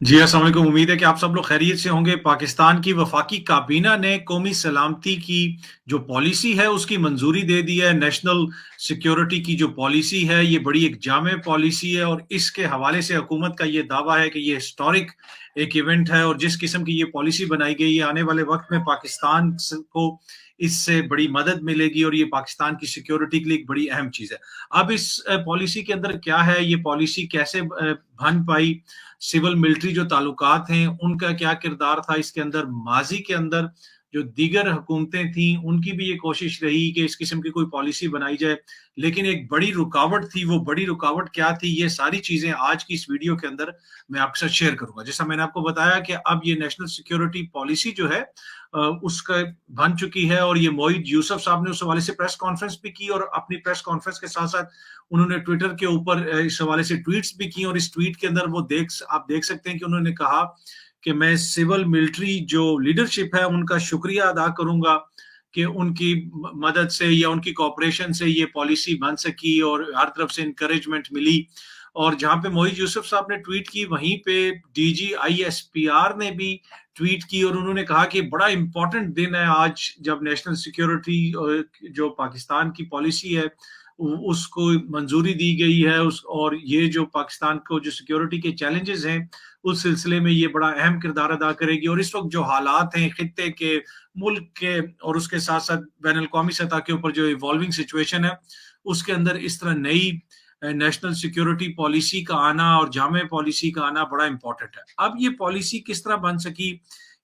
जी, अस्सलाम वालेकुम। उम्मीद है कि आप सब लोग खैरियत से होंगे। पाकिस्तान की वफ़ाकी काबीना ने कौमी सलामती की जो पॉलिसी है, उसकी मंज़ूरी दे दी है। नेशनल सिक्योरिटी की जो पॉलिसी है, ये बड़ी एक जामे पॉलिसी है और इसके हवाले से हुकूमत का ये दावा है कि ये हिस्टोरिक एक इवेंट है और जिस किस्म की ये पॉलिसी बनाई गई है, आने वाले वक़्त में पाकिस्तान को इससे बड़ी मदद मिलेगी और ये पाकिस्तान की सिक्योरिटी के लिए एक बड़ी अहम चीज़ है। अब इस पॉलिसी के अंदर क्या है, ये पॉलिसी कैसे बन पाई, सिविल मिलिट्री जो ताल्लुकात हैं, उनका क्या किरदार था इसके अंदर, माज़ी के अंदर जो दीगर हुकूमतें थीं, उनकी भी ये कोशिश रही कि इस किस्म की कोई पॉलिसी बनाई जाए, लेकिन एक बड़ी रुकावट थी, वो बड़ी रुकावट क्या थी, ये सारी चीज़ें आज की इस वीडियो के अंदर मैं आपके साथ शेयर करूँगा। जैसा मैंने आपको बताया कि अब ये नेशनल सिक्योरिटी पॉलिसी जो है उसका बन चुकी है और ये मोईद यूसुफ साहब ने उस हवाले से प्रेस कॉन्फ्रेंस भी की और अपनी प्रेस कॉन्फ्रेंस के साथ-साथ उन्होंने ट्विटर के ऊपर इस हवाले से ट्वीट्स भी की और इस ट्वीट के अंदर आप देख सकते हैं कि उन्होंने कहा कि मैं सिविल मिलिट्री जो लीडरशिप है उनका शुक्रिया अदा करूंगा कि उनकी मदद से या उनकी कोऑपरेशन से ये पॉलिसी बन सकी और हर तरफ से इनकरेजमेंट मिली। और जहां पे मोहित यूसुफ साहब ने ट्वीट की, वहीं पे डीजीआईएसपीआर ने भी ट्वीट की और उन्होंने कहा कि बड़ा इंपॉर्टेंट दिन है आज, जब नेशनल सिक्योरिटी जो पाकिस्तान की पॉलिसी है उसको मंजूरी दी गई है उस और ये जो पाकिस्तान को जो सिक्योरिटी के चैलेंजेस हैं उस सिलसिले में ये बड़ा अहम किरदार अदा करेगी। और इस वक्त जो हालात हैं खित्ते के, मुल्क के और उसके साथ साथ बैन अल-कौमी सतह के ऊपर जो इवॉल्विंग सिचुएशन है, उसके अंदर इस तरह नई नेशनल सिक्योरिटी पॉलिसी का आना और जामे पॉलिसी का आना बड़ा इंपॉर्टेंट है। अब ये पॉलिसी किस तरह बन सकी,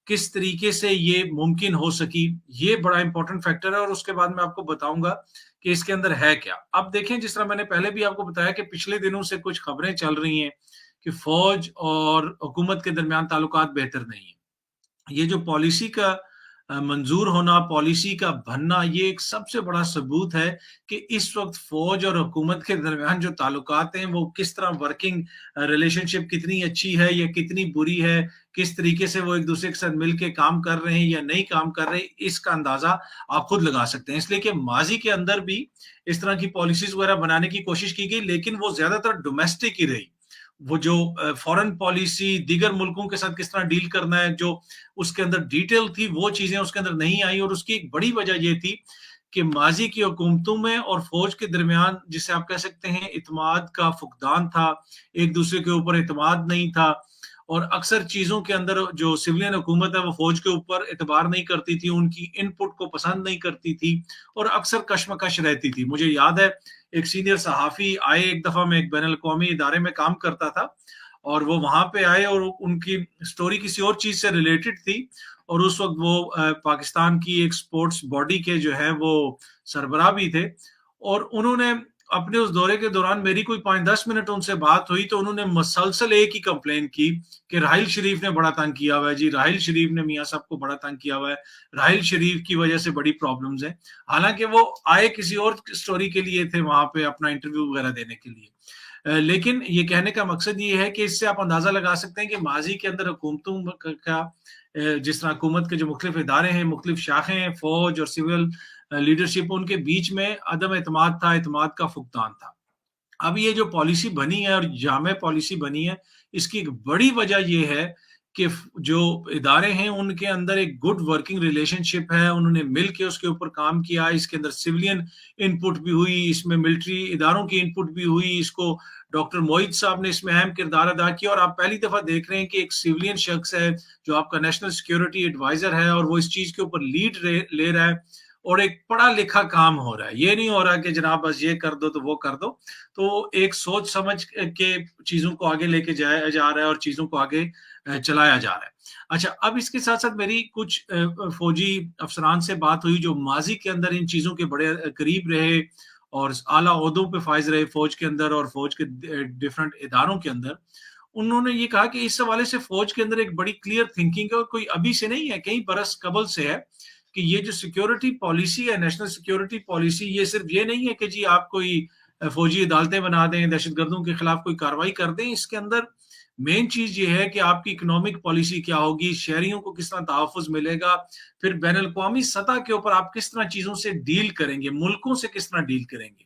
किस तरीके से ये मुमकिन हो सकी, ये बड़ा इंपॉर्टेंट फैक्टर है और उसके बाद मैं आपको बताऊंगा कि इसके अंदर है क्या। अब देखें, जिस तरह मैंने पहले भी आपको बताया कि पिछले दिनों से कुछ खबरें चल रही हैं कि फौज और हुकूमत के दरमियान ताल्लुकात बेहतर नहीं है। ये जो पॉलिसी का मंजूर होना, पॉलिसी का बनना, ये एक सबसे बड़ा सबूत है कि इस वक्त फौज और हुकूमत के दरमियान जो ताल्लुकात हैं वो किस तरह वर्किंग रिलेशनशिप कितनी अच्छी है या कितनी बुरी है, किस तरीके से वो एक दूसरे के साथ मिलके काम कर रहे हैं या नहीं काम कर रहे, इसका अंदाजा आप खुद लगा सकते हैं। इसलिए कि माजी के अंदर भी इस तरह की पॉलिसीज वगैरह बनाने की कोशिश की गई, लेकिन वो ज्यादातर डोमेस्टिक ही रही। वो जो फॉरेन पॉलिसी दीगर मुल्कों के साथ किस तरह डील करना है, जो उसके अंदर डिटेल थी, वो चीजें उसके अंदर नहीं आई। और उसकी एक बड़ी वजह ये थी कि माजी की हुकूमतों में और फौज के दरमियान, जिसे आप कह सकते हैं, इत्मीनान का फुकदान था, एक दूसरे के ऊपर इत्मीनान नहीं था। और अक्सर चीजों के अंदर जो सिविलियन हुकूमत है वो फौज के ऊपर एतबार नहीं करती थी, उनकी इनपुट को पसंद नहीं करती थी और अक्सर कशमकश रहती थी। मुझे याद है, एक सीनियर सहाफी आए एक दफा, मैं एक बैन अल-अक़वामी इदारे में काम करता था और वो वहां पे आए और उनकी स्टोरी किसी और चीज से रिलेटेड थी। और उस वक्त वो पाकिस्तान की एक स्पोर्ट्स बॉडी के जो है वो सरबराह भी थे। और उन्होंने अपने उस दौरे के दौरान मेरी कोई 5-10 मिनट उनसे बात हुई तो उन्होंने मसलसल एक ही कंप्लेन की कि राहिल शरीफ ने बड़ा तंग किया हुआ है जी, राहिल शरीफ ने मियाँ साहब को बड़ा तंग किया हुआ है, राहिल शरीफ की वजह से बड़ी प्रॉब्लम्स हैं। हालांकि वो आए किसी और स्टोरी के लिए थे, वहां पे अपना इंटरव्यू वगैरह देने के लिए। लेकिन ये कहने का मकसद ये है कि इससे आप अंदाजा लगा सकते हैं कि माजी के अंदर हुकूमतों का जिस तरह हुकूमत के जो मुख्तलिफ इदारे हैं, मुख्तलिफ शाखें हैं, फौज और सिविल लीडरशिप, उनके बीच में अदम एतमाद था, एतमाद का फुकदान था। अब ये जो पॉलिसी बनी है और जामे पॉलिसी बनी है, इसकी एक बड़ी वजह ये है कि जो इदारे हैं उनके अंदर एक गुड वर्किंग रिलेशनशिप है, उन्होंने मिल के उसके ऊपर काम किया। इसके अंदर सिविलियन इनपुट भी हुई, इसमें मिलिट्री इदारों की इनपुट भी हुई। इसको डॉक्टर मोईद साहब ने इसमें अहम किरदार अदा किया और आप पहली दफा देख रहे हैं कि एक सिविलियन शख्स है जो आपका नेशनल सिक्योरिटी एडवाइजर है और वो इस चीज के ऊपर लीड ले रहा है और एक पढ़ा लिखा काम हो रहा है। ये नहीं हो रहा कि जनाब बस ये कर दो तो वो कर दो। तो एक सोच समझ के चीजों को आगे लेके जाया जा रहा है और चीजों को आगे चलाया जा रहा है। अच्छा, अब इसके साथ साथ मेरी कुछ फौजी अफसरान से बात हुई जो माजी के अंदर इन चीजों के बड़े करीब रहे और आला ओहदों पे फाइज रहे फौज के अंदर और फौज के डिफरेंट इदारों के अंदर। उन्होंने ये कहा कि इस हवाले से फौज के अंदर एक बड़ी क्लियर थिंकिंग है और कोई अभी से नहीं है, कई बरस कबल से है कि ये जो सिक्योरिटी पॉलिसी है, नेशनल सिक्योरिटी पॉलिसी, ये सिर्फ ये नहीं है कि जी आप कोई फौजी अदालतें बना दें, दहशतगर्दों के खिलाफ कोई कार्रवाई कर दें। इसके अंदर मेन चीज ये है कि आपकी इकोनॉमिक पॉलिसी क्या होगी, शहरियों को किस तरह तहफ़्फ़ुज़ मिलेगा, फिर बैन अल-अक़वामी सतह के ऊपर आप किस तरह चीजों से डील करेंगे, मुल्कों से किस तरह डील करेंगे।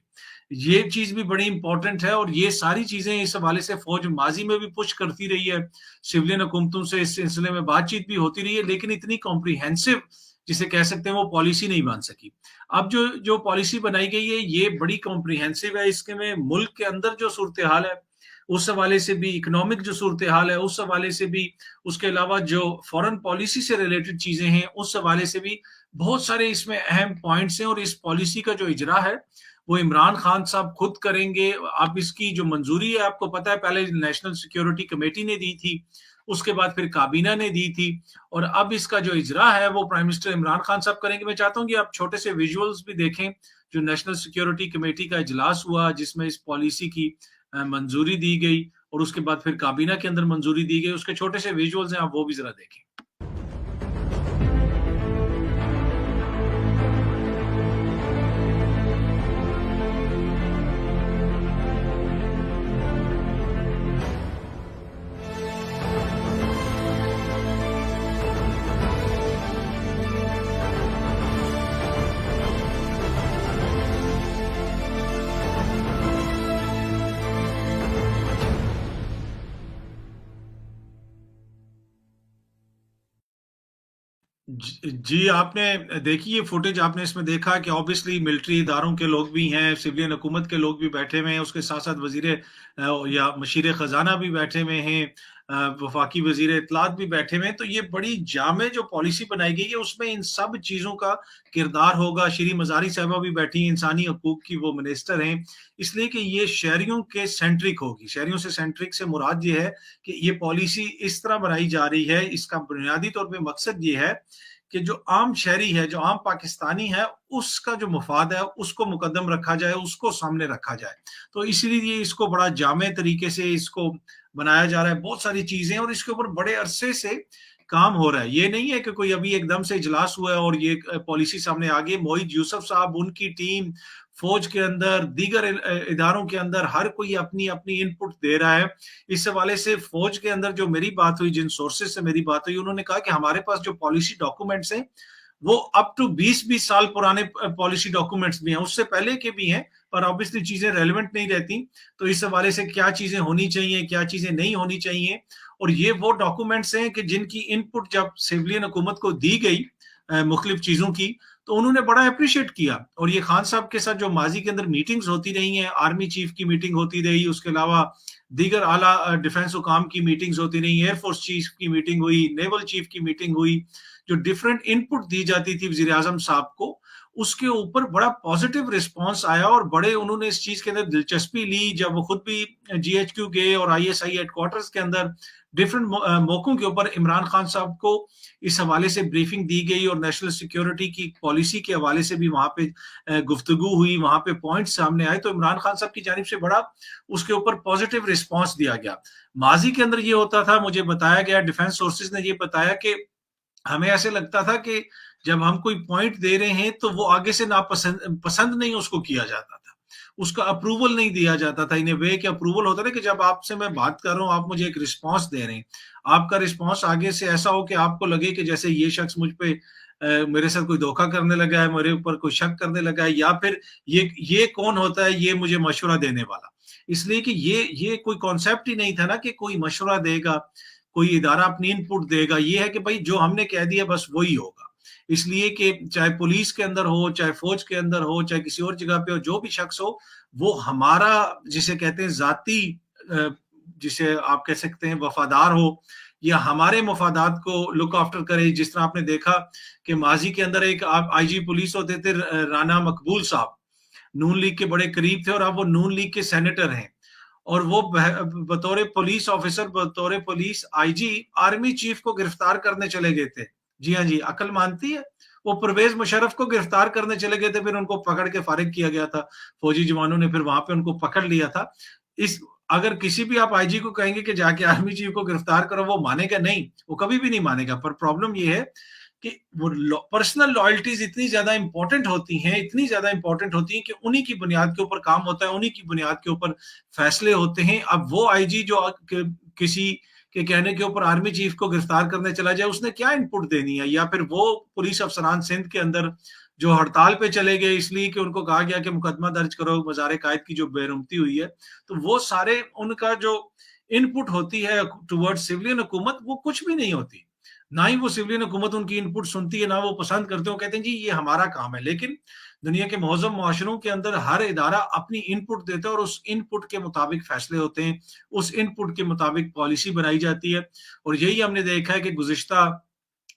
ये चीज़ भी बड़ी इम्पोर्टेंट है और ये सारी चीज़ें इस हवाले से फ़ौज माज़ी में भी पुश करती रही है। सिविलियन हुकूमतों से इस सिलसिले में बातचीत भी होती रही है, लेकिन इतनी कॉम्प्रिहेंसिव जिसे कह सकते हैं वो पॉलिसी नहीं बन सकी। अब जो जो पॉलिसी बनाई गई है ये बड़ी कॉम्प्रिहेंसिव है, इसके में मुल्क के अंदर जो सूरत-ए-हाल है, उस हवाले से भी, इकोनॉमिक जो सूरत-ए-हाल है उस हवाले से भी, उसके अलावा जो फ़ॉरेन पॉलिसी से रिलेटेड चीज़ें हैं, उस हवाले से भी बहुत सारे इसमें अहम पॉइंट्स हैं और इस पॉलिसी का जो इजरा है, वो इमरान खान साहब खुद करेंगे। अब इसकी जो मंजूरी है आपको पता है पहले नेशनल सिक्योरिटी कमेटी ने दी थी, उसके बाद फिर काबीना ने दी थी और अब इसका जो इजरा है वो प्राइम मिनिस्टर इमरान खान साहब करेंगे। मैं चाहता हूँ कि आप छोटे से विजुअल्स भी देखें, जो नेशनल सिक्योरिटी कमेटी का इजलास हुआ जिसमें इस पॉलिसी की मंजूरी दी गई और उसके बाद फिर काबीना के अंदर मंजूरी दी गई, उसके छोटे से विजुअल्स हैं, आप वो भी जरा देखें। जी, आपने देखी ये फुटेज, आपने इसमें देखा कि ऑब्वियसली मिलिट्री इदारों के लोग भी हैं, सिविलियन हुकूमत के लोग भी बैठे हुए हैं, उसके साथ-साथ या मशीर खजाना भी बैठे हुए हैं, वफाकी वजीर इत्तलात भी बैठे हुए हैं। तो ये बड़ी जामे जो पॉलिसी बनाई गई है, उसमें इन सब चीज़ों का किरदार होगा। श्री मज़ारी साहिबा भी बैठी हैं, इंसानी हकूक की वो मिनिस्टर हैं, इसलिए कि ये शहरियों के सेंट्रिक होगी। शहरियों से सेंट्रिक से मुराद ये है कि ये पॉलिसी इस तरह बनाई जा रही है, इसका बुनियादी तौर पे मकसद ये है कि जो आम शहरी है, जो आम पाकिस्तानी है, उसका जो मफाद है, उसको मुकद्दम रखा जाए, उसको सामने रखा जाए। तो इसीलिए इसको बड़ा जामे तरीके से इसको बनाया जा रहा है, बहुत सारी चीज़ें और इसके ऊपर बड़े अरसे से काम हो रहा है। ये नहीं है कि कोई अभी एकदम से इजलास हुआ है और ये पॉलिसी सामने आ गई। मोहित यूसुफ साहब, उनकी टीम, फ़ौज के अंदर, दीगर इदारों के अंदर हर कोई अपनी-अपनी इनपुट दे रहा है। इस हवाले से फ़ौज के अंदर जो मेरी बात हुई, जिन सोर्सेज़ से मेरी बात हुई, उन्होंने कहा कि हमारे पास जो पॉलिसी डॉक्यूमेंट्स हैं, वो अप टू 20-20 साल पुराने पॉलिसी डॉक्यूमेंट्स भी हैं, उससे पहले के भी हैं, पर ऑब्वियसली चीज़ें रेलेवेंट नहीं रहती। तो इस हवाले से क्या चीज़ें होनी चाहिए, क्या चीज़ें नहीं होनी चाहिए और ये वो डॉक्यूमेंट्स हैं कि जिनकी इनपुट जब सिविलियन हुकूमत को दी गई मुख्तलिफ चीज़ों की, तो उन्होंने बड़ा एप्रिशिएट किया और ये खान साहब के साथ जो माज़ी के अंदर मीटिंग्स होती रही हैं, आर्मी चीफ की मीटिंग होती रही, उसके अलावा दीगर आला डिफेंस हुकाम की मीटिंग्स होती रही, एयरफोर्स चीफ की मीटिंग हुई, नेवल चीफ की मीटिंग हुई, जो डिफरेंट इनपुट दी जाती थी वज़ीर आज़म साहब को, उसके ऊपर बड़ा पॉजिटिव रिस्पॉन्स आया और बड़े उन्होंने इस चीज़ के अंदर दिलचस्पी ली। जब वो खुद भी जीएचक्यू गए और आईएसआई हेडक्वार्टर्स के अंदर डिफरेंट मौकों के ऊपर इमरान खान साहब को इस हवाले से ब्रीफिंग दी गई और नेशनल सिक्योरिटी की पॉलिसी के हवाले से भी वहाँ पे गुफ्तगू हुई, वहाँ पे पॉइंट सामने आए, तो इमरान खान साहब की जानिब से बड़ा उसके ऊपर पॉजिटिव रिस्पॉन्स दिया गया। माजी के अंदर ये होता था, मुझे बताया गया, डिफेंस सोर्सेज ने ये बताया कि हमें ऐसे लगता था कि जब हम कोई पॉइंट दे रहे हैं तो वो आगे से नापसंद पसंद नहीं उसको किया जाता था, उसका अप्रूवल नहीं दिया जाता था। इन ए वे कि अप्रूवल होता है कि जब आपसे मैं बात कर रहा हूँ, आप मुझे एक रिस्पॉन्स दे रहे हैं, आपका रिस्पॉन्स आगे से ऐसा हो कि आपको लगे कि जैसे ये शख्स मुझ पे मेरे साथ कोई धोखा करने लगा है, मेरे ऊपर कोई शक करने लगा है, या फिर ये कौन होता है ये मुझे मशवरा देने वाला। इसलिए कि ये कोई कॉन्सेप्ट ही नहीं था ना कि कोई मशवरा देगा, कोई इदारा अपनी इनपुट देगा। ये है कि भाई जो हमने कह दिया बस वही होगा। इसलिए कि चाहे पुलिस के अंदर हो, चाहे फौज के अंदर हो, चाहे किसी और जगह पे हो, जो भी शख्स हो, वो हमारा जिसे कहते हैं ज़ाती अ, जिसे आप कह सकते हैं वफादार हो, या हमारे मफादात को लुक आफ्टर करे। जिस तरह आपने देखा कि माजी के अंदर एक आप आईजी पुलिस होते थे राना मकबूल साहब, नून लीग के बड़े करीब थे और अब वो नून लीग के सेनेटर हैं। और वो बतौर पुलिस ऑफिसर, बतौर पुलिस आईजी आर्मी चीफ को गिरफ्तार करने चले गए थे। जी हाँ जी, अकल मानती है। वो परवेज मुशर्रफ को गिरफ्तार करने चले गए थे, फिर उनको पकड़ के फारिग किया गया था। फौजी जवानों ने फिर वहां पे उनको पकड़ लिया था। इस अगर किसी भी आप आईजी को कहेंगे कि जाके आर्मी चीफ को गिरफ्तार करो, वो मानेगा नहीं, वो कभी भी नहीं मानेगा। पर प्रॉब्लम ये है कि वो पर्सनल लॉयल्टीज इतनी ज्यादा इंपॉर्टेंट होती हैं, इतनी ज्यादा इंपॉर्टेंट होती हैं कि उन्हीं की बुनियाद के ऊपर काम होता है, उन्हीं की बुनियाद के ऊपर फैसले होते हैं। अब वो आईजी जो किसी के कहने के ऊपर आर्मी चीफ को गिरफ्तार करने चला जाए, उसने क्या इनपुट देनी है? या फिर वो पुलिस अफसरान सिंध के अंदर जो हड़ताल पे चले गए इसलिए कि उनको कहा गया कि मुकदमा दर्ज करो मज़ार-ए-कायद की जो बेरुमती हुई है। तो वो सारे उनका जो इनपुट होती है टुवर्ड्स सिविलियन हुकूमत वो कुछ भी नहीं होती। ना ही वो सिविलियन हुकूमत उनकी इनपुट सुनती है, ना वो पसंद करते हैं, वो कहते हैं जी ये हमारा काम है। लेकिन दुनिया के मौज़म मुआशरों के अंदर हर इदारा अपनी इनपुट देता है और उस इनपुट के मुताबिक फैसले होते हैं, उस इनपुट के मुताबिक पॉलिसी बनाई जाती है और यही हमने देखा है कि गुज़िश्ता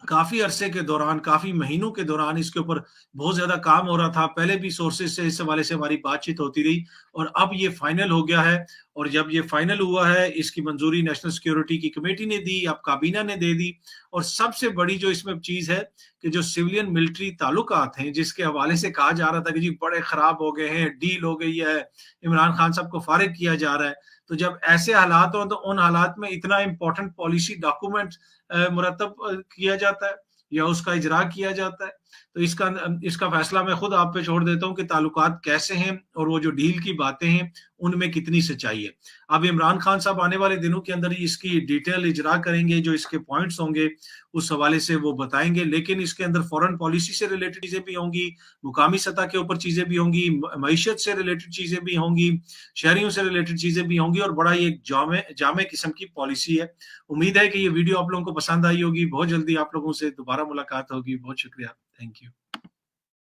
काफ़ी अरसे के दौरान, काफ़ी महीनों के दौरान इसके ऊपर बहुत ज़्यादा काम हो रहा था। पहले भी सोर्सेज़ से इस हवाले से हमारी बातचीत होती रही और अब ये फाइनल हो गया है और जब ये फाइनल हुआ है, इसकी मंज़ूरी नेशनल सिक्योरिटी की कमेटी ने दी, अब काबीना ने दे दी और सबसे बड़ी जो इसमें चीज़ है कि जो सिविलियन मिलिट्री ताल्लुकात हैं, जिसके हवाले से कहा जा रहा था कि जी बड़े ख़राब हो गए हैं, डील हो गई है, इमरान खान साहब को फ़ारिग किया जा रहा है। तो जब ऐसे हालात हों, तो उन हालात में इतना इम्पोर्टेंट पॉलिसी डॉक्यूमेंट मुरतब किया जाता है या उसका इजरा किया जाता है। तो इसका फैसला मैं खुद आप पे छोड़ देता हूँ कि ताल्लुकात कैसे हैं और वो जो डील की बातें हैं, उनमें कितनी सच्चाई है। अब इमरान खान साहब आने वाले दिनों के अंदर ही इसकी डिटेल इजरा करेंगे, जो इसके पॉइंट्स होंगे, उस हवाले से वो बताएँगे। लेकिन इसके अंदर फ़ॉरेन पॉलिसी से रिलेटेड चीज़ें भी होंगी, मुकामी सतह के ऊपर चीज़ें भी होंगी, मईशत से रिलेटेड चीज़ें भी होंगी, शहरियों से रिलेटेड चीज़ें भी होंगी और बड़ा ही एक जामे किस्म की पॉलिसी है। उम्मीद है कि ये वीडियो आप लोगों को पसंद आई होगी। बहुत जल्दी आप लोगों से दोबारा मुलाकात होगी। बहुत शुक्रिया। Thank you.